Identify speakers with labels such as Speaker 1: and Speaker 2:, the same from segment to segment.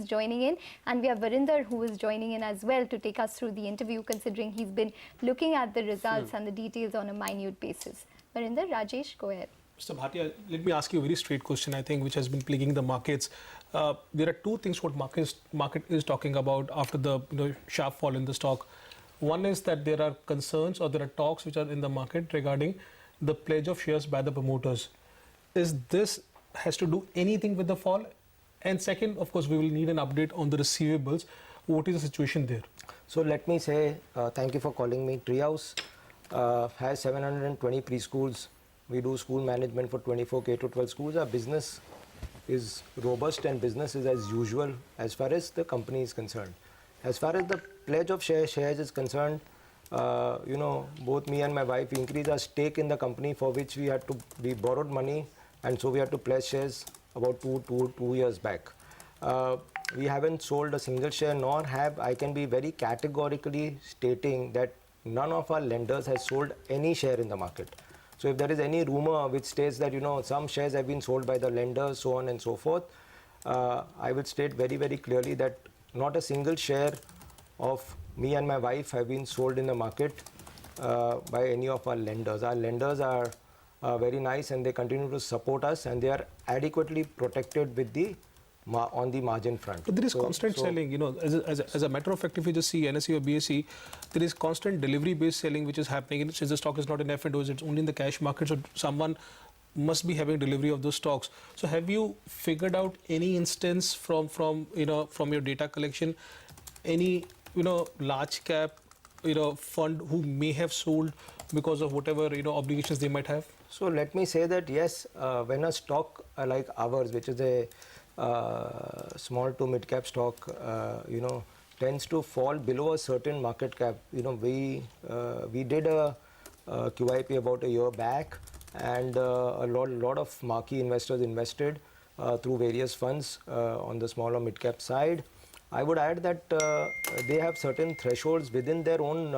Speaker 1: joining in, and we have Varinder who is joining in as well to take us through the interview, considering he's been looking at the results and the details on a minute basis. Varinder, Rajesh, go ahead.
Speaker 2: Mr. Bhatia, let me ask you a very straight question, I think, which has been plaguing the markets. There are two things what market is talking about after the sharp fall in the stock. One is that there are concerns or there are talks which are in the market regarding the pledge of shares by the promoters. Is this has to do anything with the fall? And second, of course, we will need an update on the receivables. What is the situation there?
Speaker 3: So let me say, thank you for calling me. Treehouse has 720 preschools. We do school management for 24 K-12 schools. Our business is robust and business is as usual as far as the company is concerned. As far as the pledge of shares is concerned, both me and my wife increased our stake in the company, for which we borrowed money, and so we had to pledge shares about two years back. We haven't sold a single share, nor I can be very categorically stating that none of our lenders has sold any share in the market. So if there is any rumor which states that some shares have been sold by the lenders, so on and so forth, I will state very, very clearly that not a single share of me and my wife have been sold in the market by any of our lenders. Our lenders are very nice and they continue to support us, and they are adequately protected with on the margin front.
Speaker 2: But there is constant selling, as a matter of fact, if you just see NSE or BSE, there is constant delivery-based selling which is happening. And since the stock is not in F&Os, it's only in the cash market, so someone must be having delivery of those stocks. So have you figured out any instance from your data collection, any large cap fund who may have sold because of whatever obligations they might have?
Speaker 3: So let me say that yes, when a stock like ours, which is a small to mid cap stock, tends to fall below a certain market cap. We did a QIP about a year back, and a lot of marquee investors invested through various funds on the small or mid cap side. I would add that they have certain thresholds within their own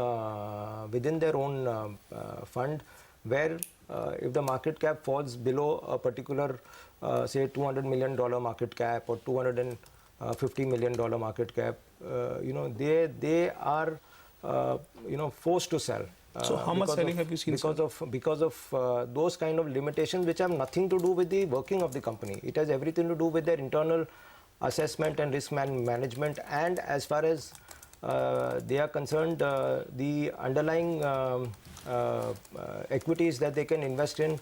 Speaker 3: fund, where if the market cap falls below a particular say $200 million market cap or $250 million market cap, they are forced to sell.
Speaker 2: So how much selling have you seen?
Speaker 3: Because of those kind of limitations which have nothing to do with the working of the company. It has everything to do with their internal assessment and risk management, and as far as they are concerned, the underlying equities that they can invest in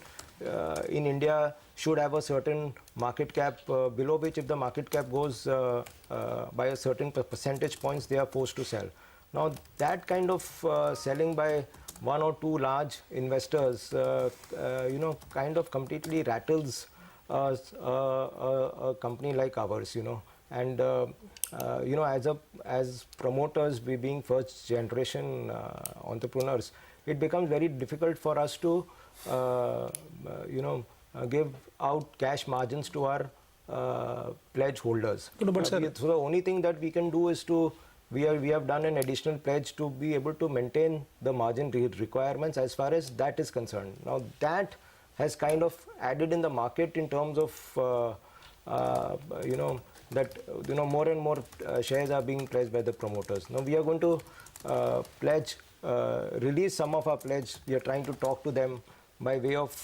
Speaker 3: India should have a certain market cap, below which if the market cap goes by a certain percentage points, they are forced to sell. Now that kind of selling by one or two large investors kind of completely rattles a company like ours, and as promoters, we being first generation entrepreneurs, it becomes very difficult for us to give out cash margins to our pledge holders. So the only thing that we can do is we have done an additional pledge to be able to maintain the margin requirements as far as that is concerned. Now that has kind of added in the market in terms of more and more shares are being pledged by the promoters. Now we are going to release some of our pledge. We are trying to talk to them by way of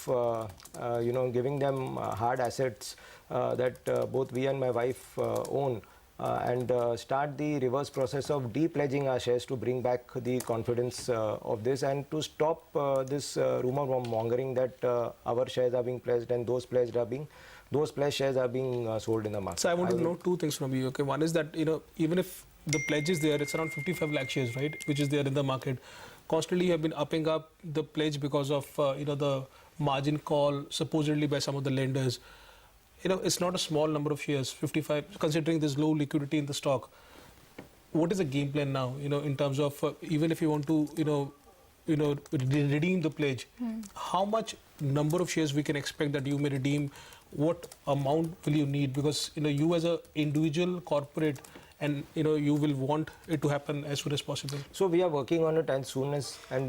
Speaker 3: giving them hard assets that both we and my wife own, and start the reverse process of de-pledging our shares to bring back the confidence of this, and to stop this rumor mongering that our shares are being pledged and those pledged shares are being sold in the market.
Speaker 2: So I want to know two things from you. Okay, one is that even if the pledge is there, it's around 55 lakh shares, right, which is there in the market. Constantly you have been upping up the pledge because of the margin call supposedly by some of the lenders. It's not a small number of shares, 55, considering there's low liquidity in the stock. What is the game plan now, in terms of even if you want to, redeem the pledge, how much number of shares we can expect that you may redeem? What amount will you need? Because, you as an individual corporate, and you will want it to happen as soon as possible.
Speaker 3: So we are working on it and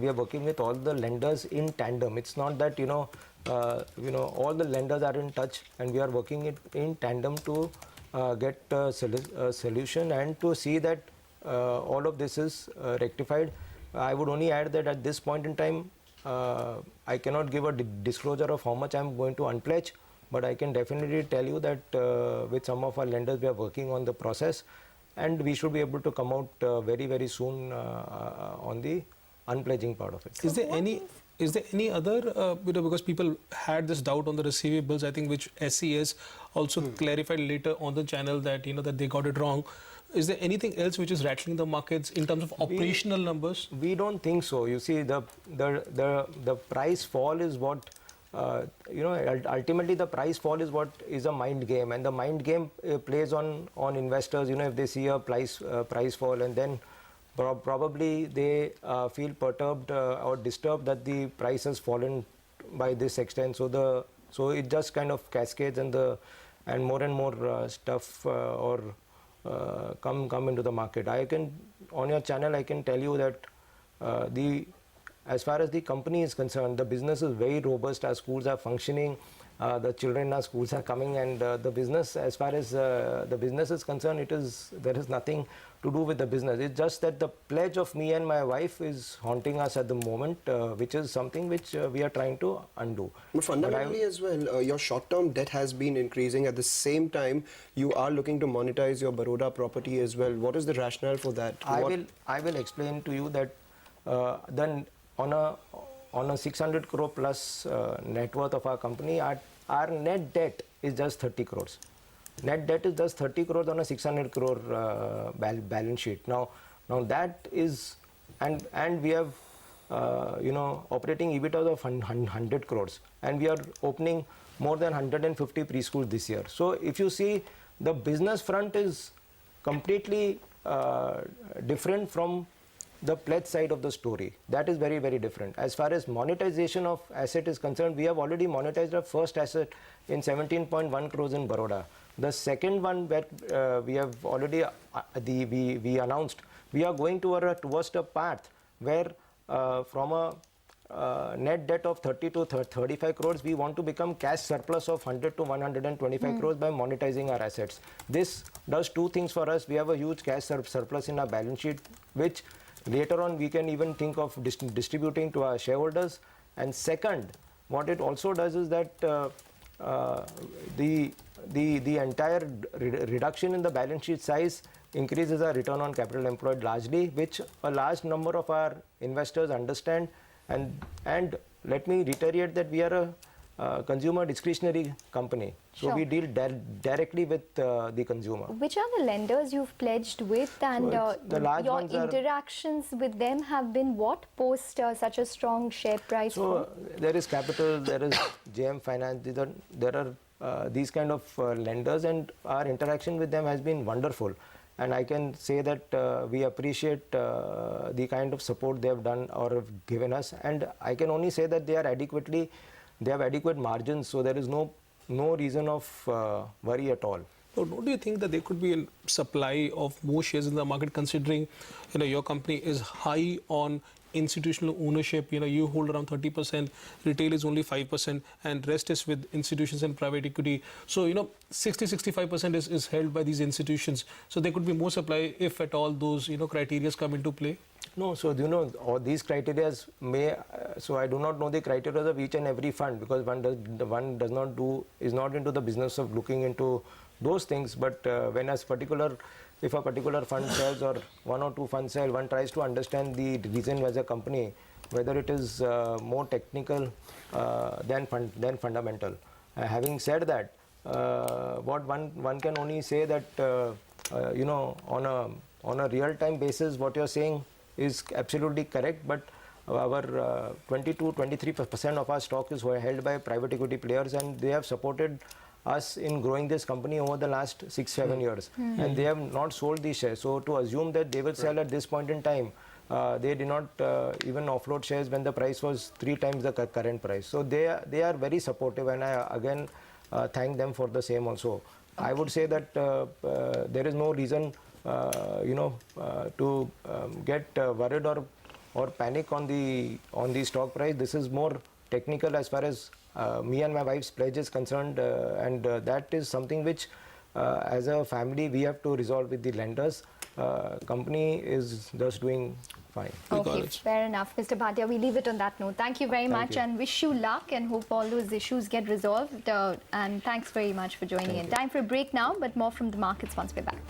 Speaker 3: we are working with all the lenders in tandem. It's not that all the lenders are in touch, and we are working it in tandem to get a solution and to see that all of this is rectified. I would only add that at this point in time, I cannot give a disclosure of how much I am going to unpledge, but I can definitely tell you that with some of our lenders we are working on the process, and we should be able to come out very, very soon on the unpledging part of it.
Speaker 2: Is there any other, because people had this doubt on the receivables, I think, which SES also clarified later on the channel that, that they got it wrong. Is there anything else which is rattling the markets in terms of operational numbers?
Speaker 3: We don't think so. You see, the price fall is what, ultimately the price fall is what is a mind game, and the mind game plays on investors. If they see a price fall, and then probably they feel perturbed or disturbed that the price has fallen by this extent. So it just kind of cascades, and more and more stuff come into the market. On your channel I can tell you that as far as the company is concerned, the business is very robust. Our schools are functioning, the children in our schools are coming, and the business, as far as the business is concerned, there is nothing to do with the business. It's just that the pledge of me and my wife is haunting us at the moment, which is something which we are trying to undo.
Speaker 4: But fundamentally as well, your short-term debt has been increasing. At the same time, you are looking to monetize your Baroda property as well. What is the rationale for that?
Speaker 3: I will explain to you that then on a 600 crore plus net worth of our company, our net debt is just 30 crores. Net debt is just 30 crores on a 600 crore balance sheet. Now that is, and we have operating EBITDA of 100 crores, and we are opening more than 150 preschools this year. So if you see, the business front is completely different from the pledge side of the story. That is very, very different. As far as monetization of asset is concerned, we have already monetized our first asset in 17.1 crores in Baroda. The second one that we have already we announced, we are going towards a path where from a net debt of 30 to 35 crores, we want to become cash surplus of 100 to 125 crores by monetizing our assets. This does two things for us. We have a huge cash surplus in our balance sheet, which later on we can even think of distributing to our shareholders. And second, what it also does is that the entire reduction in the balance sheet size increases our return on capital employed largely, which a large number of our investors understand. And let me reiterate that we are a consumer discretionary company. So we deal directly with the consumer.
Speaker 1: Which are the lenders you've pledged with, and
Speaker 3: the large
Speaker 1: your
Speaker 3: ones
Speaker 1: interactions with them have been what post such a strong share price?
Speaker 3: So there is Capital, there is JM Finance, there are these kind of lenders, and our interaction with them has been wonderful. And I can say that we appreciate the kind of support they have done or have given us. And I can only say that they have adequate margins, so there is no reason of worry at all.
Speaker 2: So don't you think that there could be a supply of more shares in the market, considering your company is high on institutional ownership? You hold around 30%, retail is only 5%, and rest is with institutions and private equity. So 60-65% is held by these institutions. So there could be more supply if at all those criteria come into play.
Speaker 3: No, so all these criteria may. So I do not know the criteria of each and every fund, because is not into the business of looking into those things. But if a particular fund sells, or one or two funds sell, one tries to understand the reason as a company, whether it is more technical than fundamental. Having said that, what one can only say that on a real-time basis, what you're saying is absolutely correct, but our 22-23% of our stock is held by private equity players, and they have supported us in growing this company over the last 6-7 years, and they have not sold these shares. So to assume that they will sell at this point in time, they did not even offload shares when the price was 3 times the current price. So they are very supportive, and I again thank them for the same also. I would say that there is no reason to get worried or panic on the stock price. This is more technical as far as me and my wife's pledge is concerned, and that is something which as a family, we have to resolve with the lenders. Company is just doing fine.
Speaker 1: Okay, fair enough. Mr. Bhatia, we leave it on that note. Thank you very much
Speaker 3: you.
Speaker 1: and wish you luck and hope all those issues get resolved. And thanks very much for joining in. Time for a break now, but more from the markets once we're back.